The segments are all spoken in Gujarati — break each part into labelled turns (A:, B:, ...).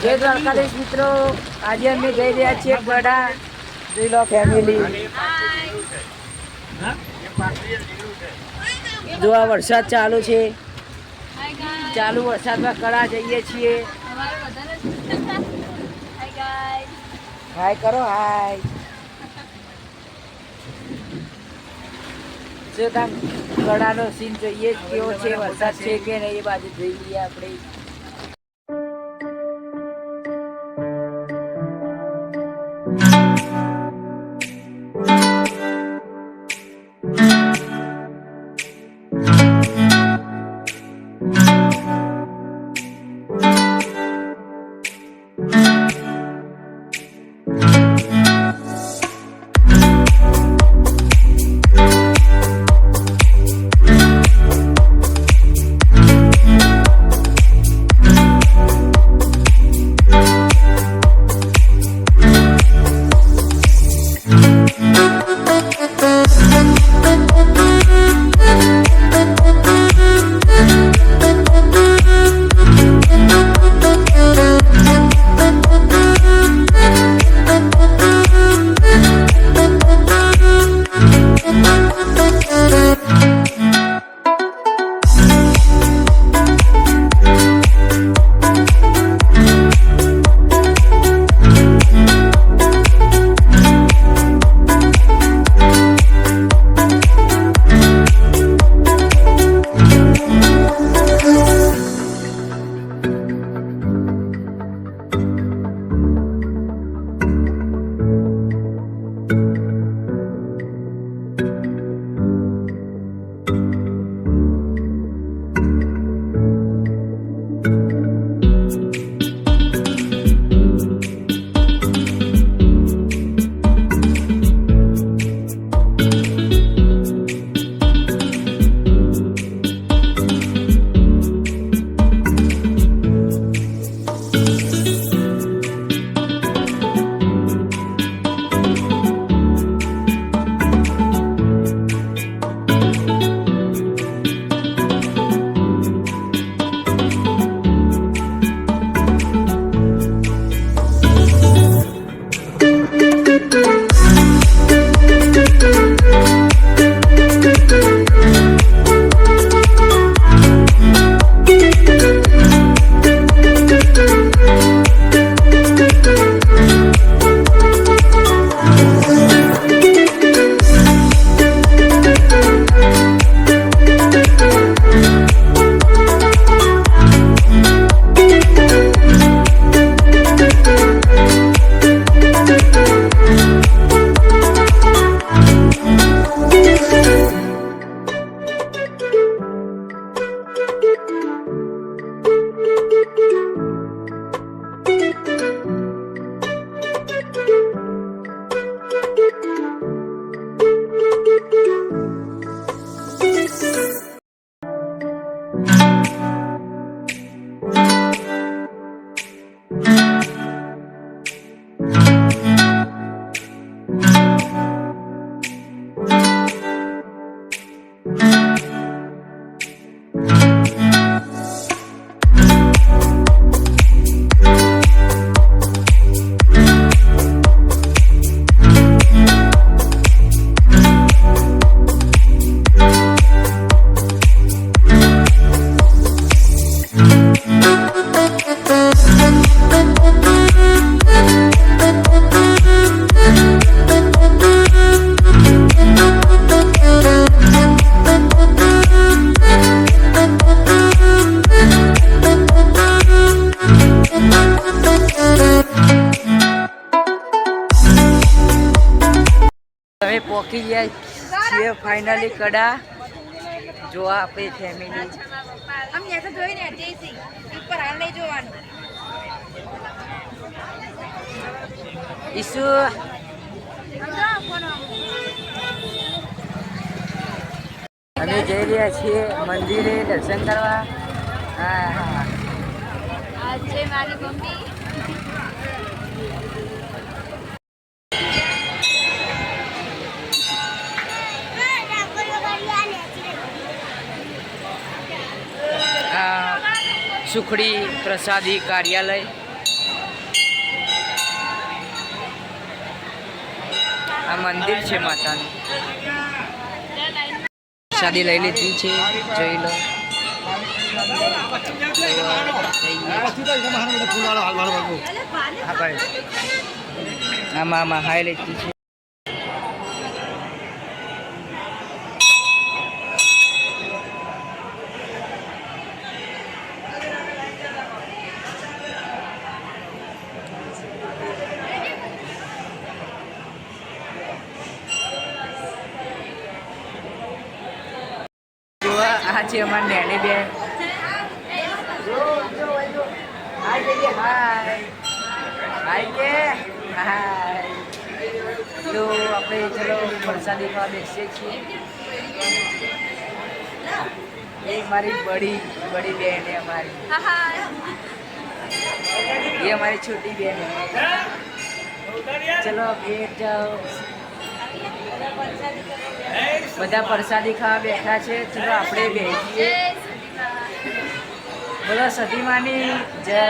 A: જય દ્વારકાધીશ મિત્રો, આજે અમે જઈ રહ્યા છીએ ગઢા. જોઈ લો ફેમિલી. જો આ વરસાદ ચાલુ છે, ચાલુ વરસાદમાં કડા જઈએ છીએ. હાય કરો, હાય. જો તમે કડાનો સીન જોઈએ કેવો છે, વરસાદ છે કે નહીં એ બાજુ જોઈ લઈએ આપણે. અમે પહોંચી ગયા છીએ ફાઇનલી કડા. જો આપણી ફેમિલી ઈસુ અમે જઈ રહ્યા છીએ મંદિરે દર્શન કરવા. હા, આજે મારી મમ્મી સુખડી પ્રસાદી કાર્યાલય આ મંદિર છે માતાનું. શાદી લઈ લીધી છે, જોઈ લો. આમાં હાઈ લીધી છે. આ છે અમારી નેની બેન. તો આપણે ચલો પ્રસાદી ખાવા બેસીએ છીએ. એ મારી બડી બેન है हमारी. ये हमारी छोटी बहन है. चलो बैठ जाओ. બધા પ્રસાદી ખાવા બેઠા છે. ચલો આપણે બેસીએ. બોલો સતીમાની જય.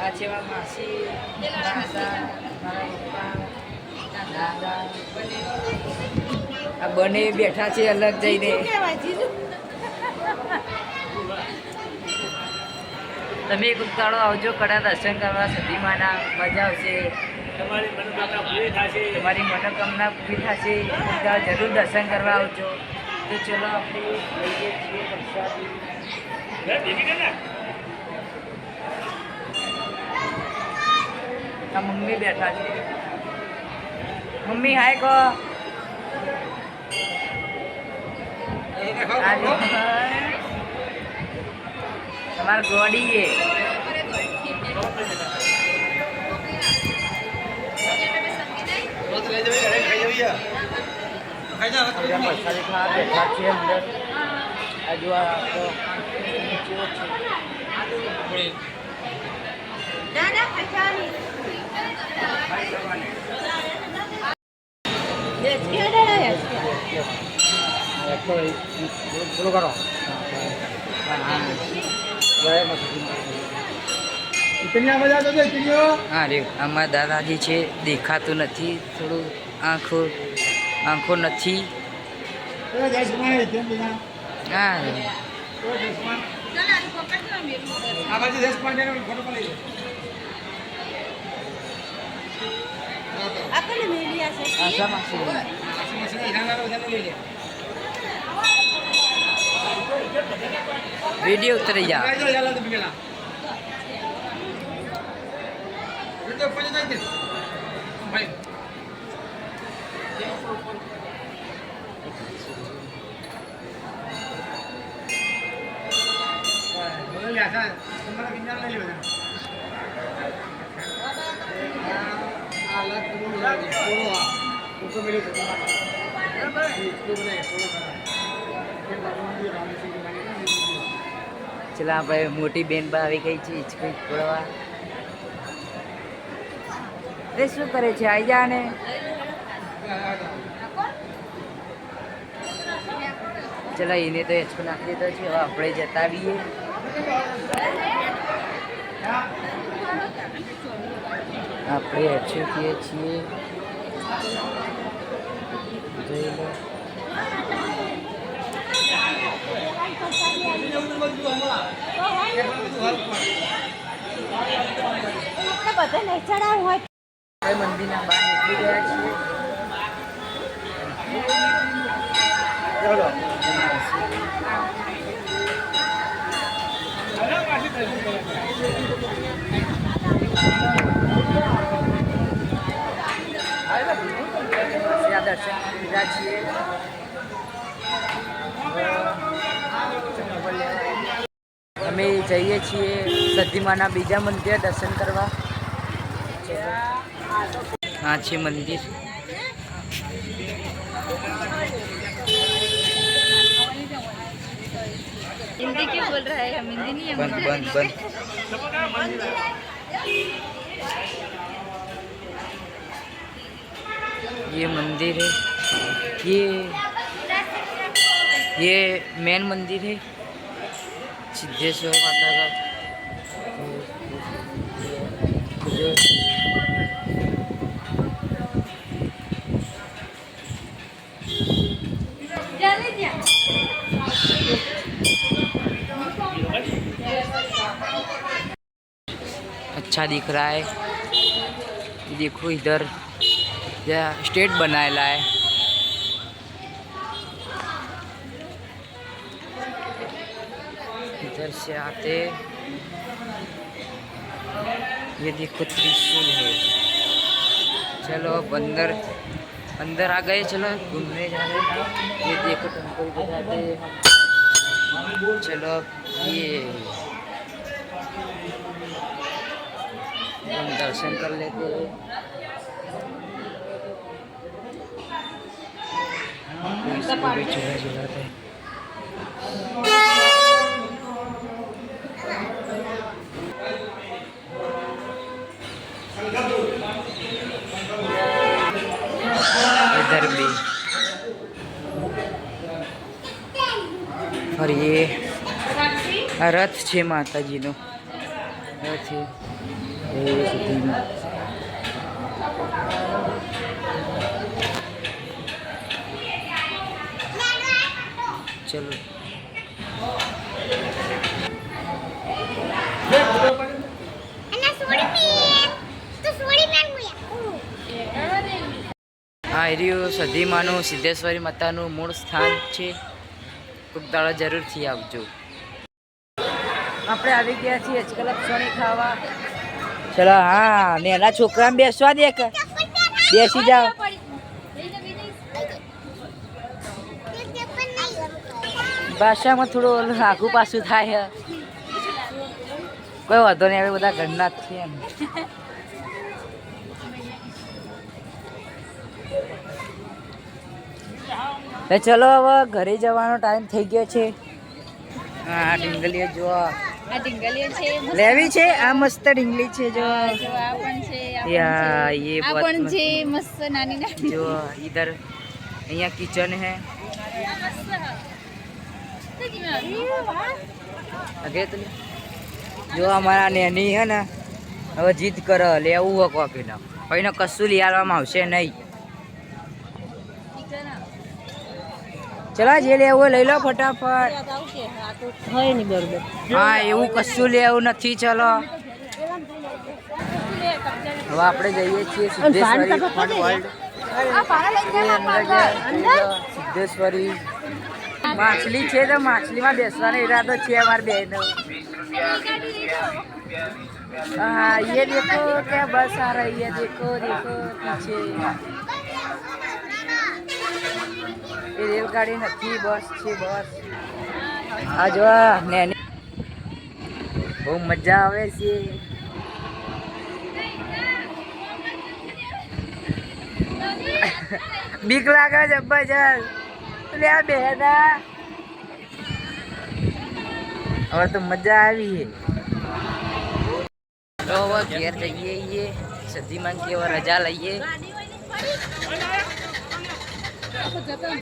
A: આ છે માસી, આ બંને બેઠા છે અલગ જઈને. તમે એક ઉતાળો આવજો કડા દર્શન કરવા સતીમાના. મજા આવશે. તમારી મનોકામના પૂરી થશે. જરૂર દર્શન કરવા આવજો. તો ચલો આપણે લઈએ છીએ પ્રસાદી. આ મમ્મી બેઠા છે. મમ્મી હાય કહો. તમારે ગોડી એ પ્રસાદી ખાવા બેઠા છે અંદર. આ જો હા રે આમાં દાદાજી છે. દેખાતું નથી. થોડું આંખો નથી. હા वीडियो उतरी जा. ચલા ભાઈ મોટી બેન બા આવી ગઈ છે હિચકી ફોડવા. એ શું કરે છે? આઈ જા ને. ચલા એને તો હિચકો નાખી દીધો છે. હવે આપણે જતા આવીએ. આપણે હિચકો કહીએ છીએ. જોઈ લો. મંદિરના બહાર નીકળી ગયા છીએ. દર્શન લીધા છીએ. અમે જઈએ છીએ સતીમાના બીજા મંદિર દર્શન કરવા. हाँ अच्छे मंदिर.
B: हिंदी क्यों बोल रहा है? हम हिंदी नहीं है.
A: बंद बंद बंद. ये मंदिर है, ये मेन मंदिर है सिद्धेश्वर माता का। जो अच्छा दिख रहा है। देखो इधर स्टेट बनाएला है। इधर से आते ये देखो त्रिशूल है। चलो अब अंदर आ गए, चलो घूमने जा रहे हैं। ये देखो टेम्पल के जाते। चलो ये हम दर्शन कर लेते हैं। चूल्हा जलाते हैं। इधर भी और ये रथ છે માતાજીનો રથ છે। चलो આ રહ્યું સધીમાનું સિદ્ધેશ્વરી માતાનું મૂળ સ્થાન છે। કોઈક દાડો જરૂરથી આવજો। આપણે આવી ગયા છીએ અચકલપસોણી ખાવા। ચલો હા નેના છોકરાને બેસવા દે કે બેસી જાઓ। ભાષામાં થોડું આઘું પાછું થાય। કોઈ વાંધો નહીં, હવે બધા ઘરના જ છે એમ। ચલો હવે ઘરે જવાનો ટાઈમ થઈ ગયો છે। હા ઢીંગલીઓ જો
B: આ ઢીંગલીઓ છે,
A: લેવી છે। આ મસ્ત ઢીંગલી છે જો।
B: જો આ પણ છે,
A: યા ये
B: આ
A: बहुत
B: પણ છે મસ્ત નાની નાની।
A: जो इधर यहाँ किचन है आगे तो जो हमारा नैनी है ना હવે જીદ કરે લેવું હોય કોફી ના કોઈને કશું લઈ આવવામાં આવશે નહીં। ચલા જે લેવું હોય લઈ લો ફટાફટ। હા એવું કશું લેવું નથી। ચલો હવે આપણે જઈએ છીએ સિદ્ધેશ્વરી ફન વર્લ્ડ। સિદ્ધેશ્વરી માછલી છે તો માછલીમાં બેસવાનો ઈરાદો છે અમારે બેનો। हाँ ये देखो क्या बस आ रही है। देखो देखो पीछे ये रेलगाड़ी नहीं बस છે बस। आ जो नैनी બહુ મજા આવે છે। બીક લાગે જબરજસ્ત લે બેના। હવે તો મજા આવી है। तो वो घेर जाइए ये सदी मांग की रजा लाइए।